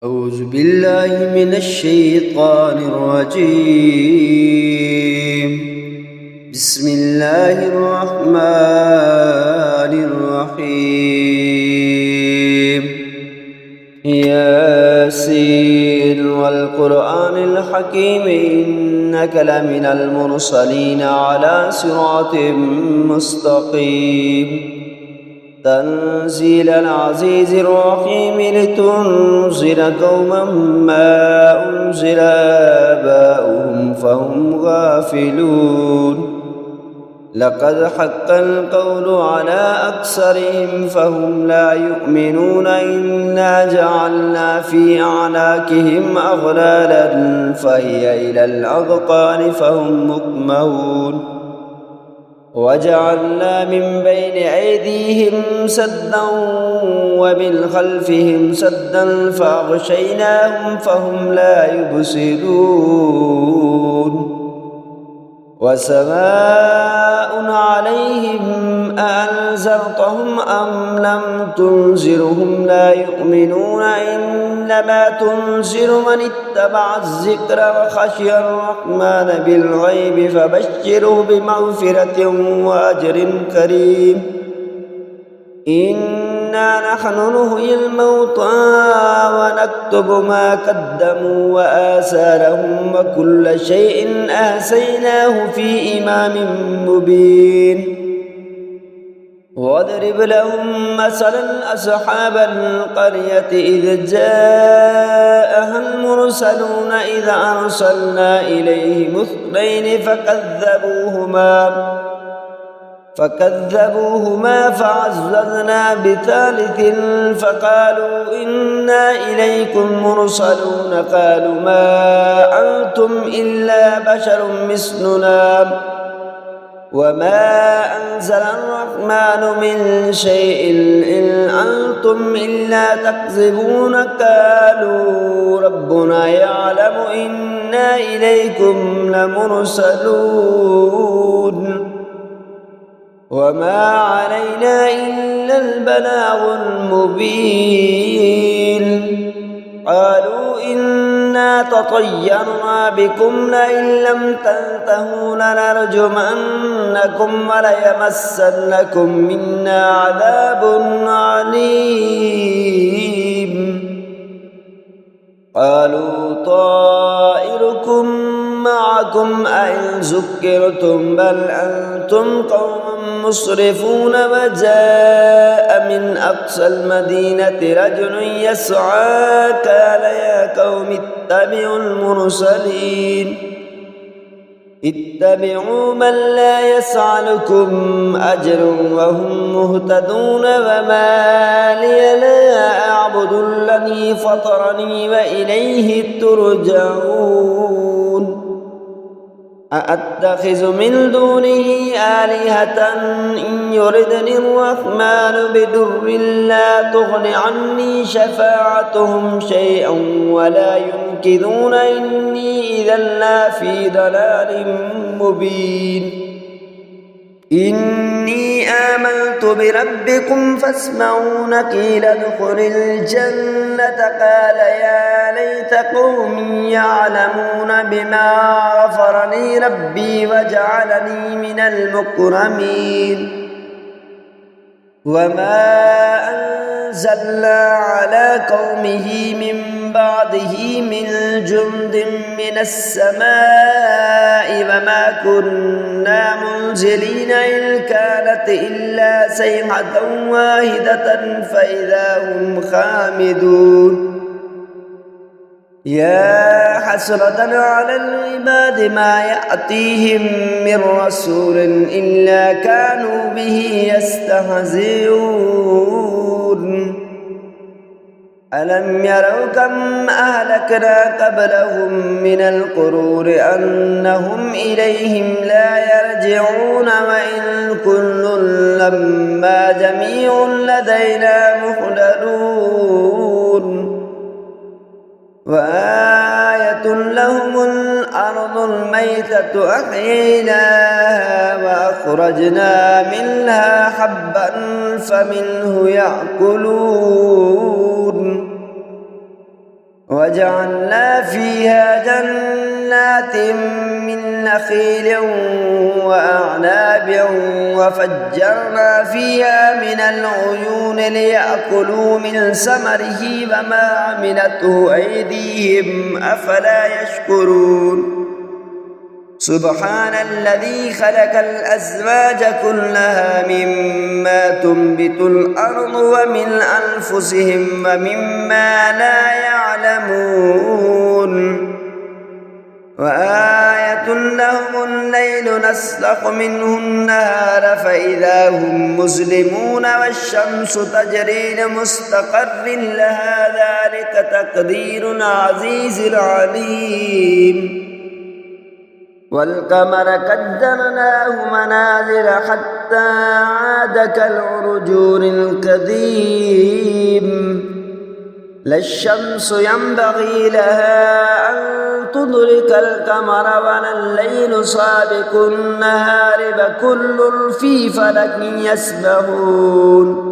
أعوذ بالله من الشيطان الرجيم. بسم الله الرحمن الرحيم. ياسين والقرآن الحكيم إنك لمن المرسلين على صراط مستقيم. تنزيل العزيز الرحيم لتنذر قوما ما أنزل آباؤهم فهم غافلون. لقد حق القول على أكثرهم فهم لا يؤمنون. إنا جعلنا في أعناقهم أغلالا فهي إلى الأذقان فهم مقمحون. وجعلنا من بين أيديهم سدا ومن خلفهم سدا فأغشيناهم فهم لا يبصرون. وسواء عليهم أأنذرتهم أم لم تنذرهم لا يؤمنون. إنما تنذر من اتبع الذكر وخشي الرحمن بالغيب فبشره بمغفرة وأجر كريم. إنا نحن نحيي الموتى ونكتب ما قدموا وآثارهم وكل شيء أحصيناه في إمام مبين. واضرب لهم مثلا أصحاب القرية إذ جاءها المرسلون إذ أرسلنا إليهم اثنين فكذبوهما فعززنا بثالث فقالوا إنا إليكم مرسلون. قالوا ما أنتم إلا بشر مثلنا وما أنزل الرحمن من شيء إن أنتم إلا تكذبون. قالوا ربنا يعلم إنا إليكم لمرسلون وما علينا إلا البلاغ المبين. قالوا إنا تطيرنا بكم لئن لم تنتهوا لنرجمنكم وليمسنكم منا عذاب عليم. قالوا طائركم معكم أئن ذكرتم بل أنتم قوم مسرفون. وجاء من أقصى المدينة رجل يسعى قال يا قوم اتبعوا المرسلين اتبعوا من لا يسألكم أجرا وهم مهتدون. وما لي لا أعبد الذي فطرني وإليه ترجعون. أأتخذ من دونه آلهة إن يردني الرحمن بضر لا تغن عني شفاعتهم شيئا ولا ينقذون. إني إذا لفي ضلال مبين. إني آمنت بربكم فاسمعون. قيل ادخل الجنة قال يا ليت قومي يعلمون بما غفر لي ربي وجعلني من المكرمين. وما أنزلنا على قومه من بعده من جند من السماء وما كنا منزلين إن كانت إلا صيحة واحدة فإذا هم خامدون. يا حسرة على العباد ما يأتيهم من رسول إلا كانوا به يستهزئون. ألم يروا كم أهلكنا قبلهم من القرون أنهم إليهم لا يرجعون. وإن كل لما جميع لدينا محضرون. وآية لهم الأرض الميتة أحييناها وأخرجنا منها حبا فمنه يأكلون. وجعلنا فيها جنات من نخيل وأعناب وفجرنا فيها من العيون ليأكلوا من ثمره وما عملته أيديهم أفلا يشكرون سبحان الذي خلق الأزواج كلها مما تنبت الأرض ومن أنفسهم ومما لا يعلمون وآية لهم الليل نسلخ منه النهار فإذا هم مظلمون والشمس تجري لمستقر لها ذلك تقدير العزيز العليم والقمر قدرناه منازل حتى عاد كالعرجون القديم لا الشمس ينبغي لها أن تدرك القمر ولا الليل سابق النهار وكل في فلك يسبحون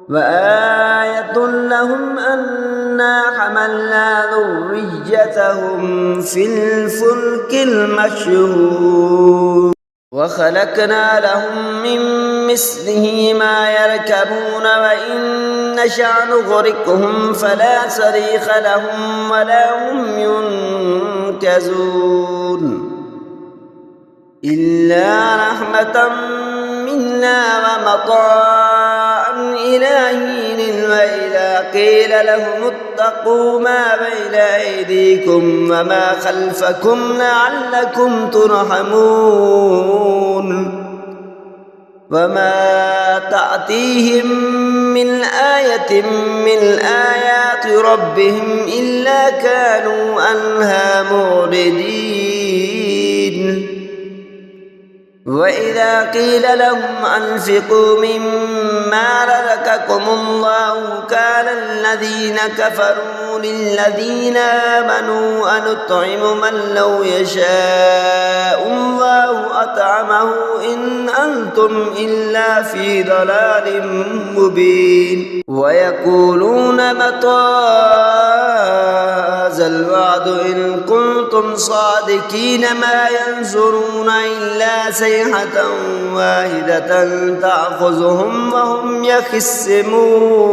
وآية لهم أنا حملنا ذريتهم في الفلك المشحون وخلقنا لهم من مثله ما يركبون وإن نشأ نغرقهم فلا صريخ لهم ولا هم ينقذون إلا رحمة منا ومطاعا إلى حين وإذا قيل لهم اتقوا ما بين أيديكم وما خلفكم لعلكم ترحمون وما تأتيهم من آية من آيات ربهم إلا كانوا عنها معرضين وإذا قيل لهم أنفقوا مما رزقكم الله قال الذين كفروا للذين آمنوا أنطعم من لو يشاء الله أطعمه إن أنتم إلا في ضلال مبين ويقولون متى هذا الوعد إن كنتم صادقين ما ينظرون إلا صيحة واحدة تأخذهم وهم يخصمون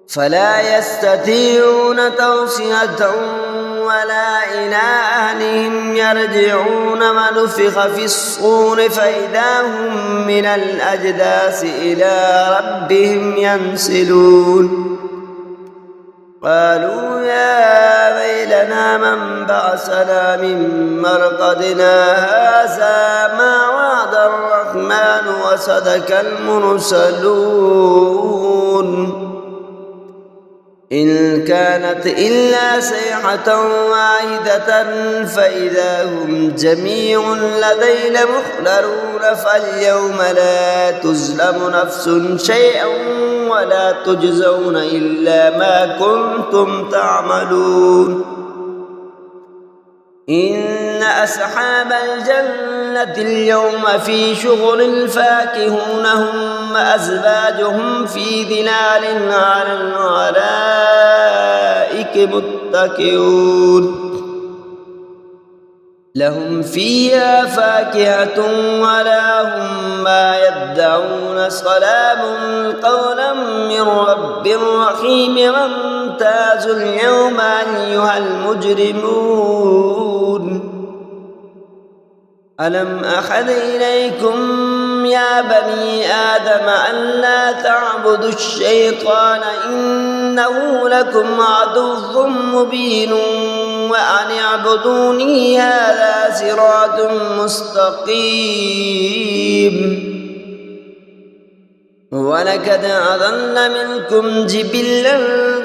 فلا يستطيعون توصية ولا إلى أهلهم يرجعون ونفخ في الصور فإذا هم من الأجداث إلى ربهم ينسلون قالوا يا ويلنا من بعثنا من مرقدنا هذا ما وعد الرحمن وصدق المرسلون إن كانت إلا صيحة واحدة فإذا هم جميع لدينا محضرون فاليوم لا تظلم نفس شيئا ولا تجزون إلا ما كنتم تعملون إن أصحاب الجنة اليوم في شغل فاكهون هم أزواجهم في ظلال على الأرائك متكئون لهم فيها فاكهة ولا هم ما يدعون سلام قولا من رب رحيم وامتازوا اليوم أيها المجرمون ألم أحد إليكم يا بني آدم أن لا تعبدوا الشيطان إنه لكم عدو مبين وأن اعبدوني هذا صراط مستقيم ولقد أضل منكم جبلا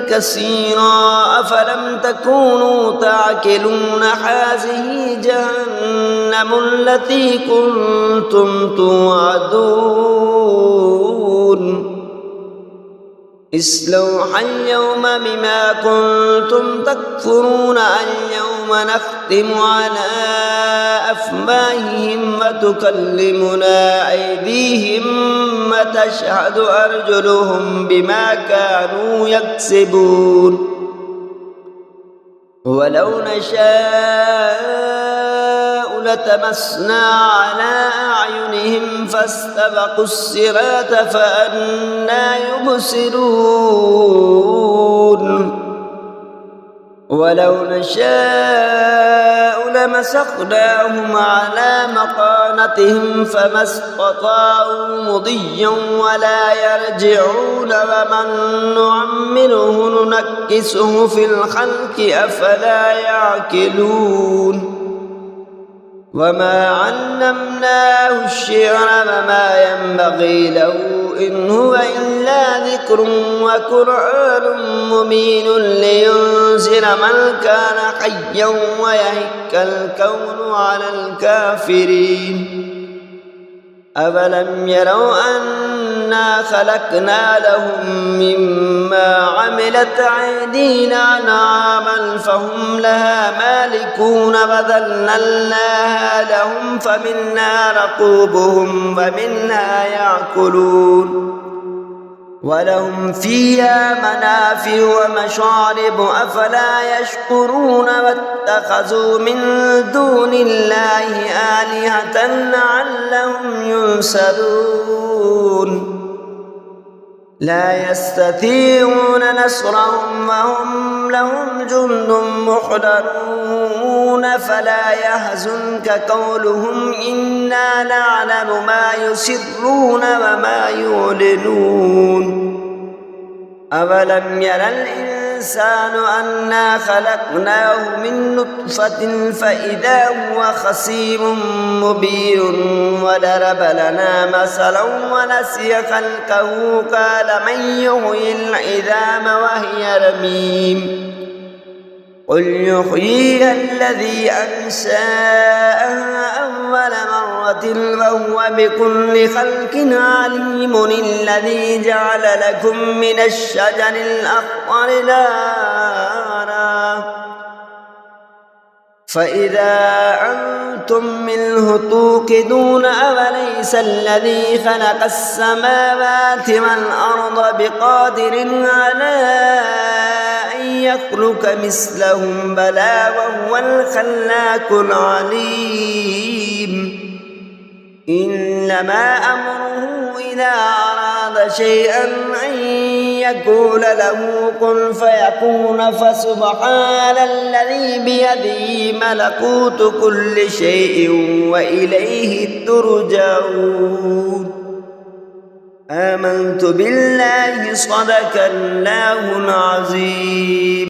كثيرا أفلم تكونوا تعقلون هذه جهنم التي كنتم توعدون اصلوها اليوم بما كنتم تكفرون اليوم ونختم على أفواههم وتكلمنا أيديهم وتشهد أرجلهم بما كانوا يكسبون ولو نشاء لتمسنا على أعينهم فاستبقوا الصراط فأنى يبصرون ولو نشاء لمسخناهم على مكانتهم فما استطاعوا مضيا ولا يرجعون ومن نعمره ننكسه في الخلق أفلا يعقلون وما علمناه الشعر وما ينبغي له إن هو إلا ذكر وقرآن مبين لينذر من كان حيا ويهك الكون على الكافرين أفلم يروا أنا خلقنا لهم مما عملت أيدينا أنعاما فهم لها مالكون وذللناها لهم فمنها ركوبهم ومنها يأكلون ولهم فيها منافع ومشارب أفلا يشكرون واتخذوا من دون الله آلهة لعلهم ينصرون لا يستطيعون نصرهم وهم لهم جند محضرون فلا يحزنك قولهم إنا نعلم ما يسرون وما يعلنون أولم ير الإنسان أنا خلقناه من نطفة فإذا هو خصيم مبين وضرب لنا مثلا ونسي خلقه قال من يحيي العظام وهي رميم قل يحييها الذي أنشأها أول مرة وهو بكل خلق عليم الذي جعل لكم من الشجر الأخضر نارا فإذا أنتم منه توقدون أوليس الذي خلق السماوات والأرض بقادر على يخلق مثلهم بلى وهو الخلاق العليم إنما أمره إذا أراد شيئا أن يقول له كن فيكون فسبحان الذي بيده ملكوت كل شيء وإليه ترجعون آمنت بالله صدق الله العظيم.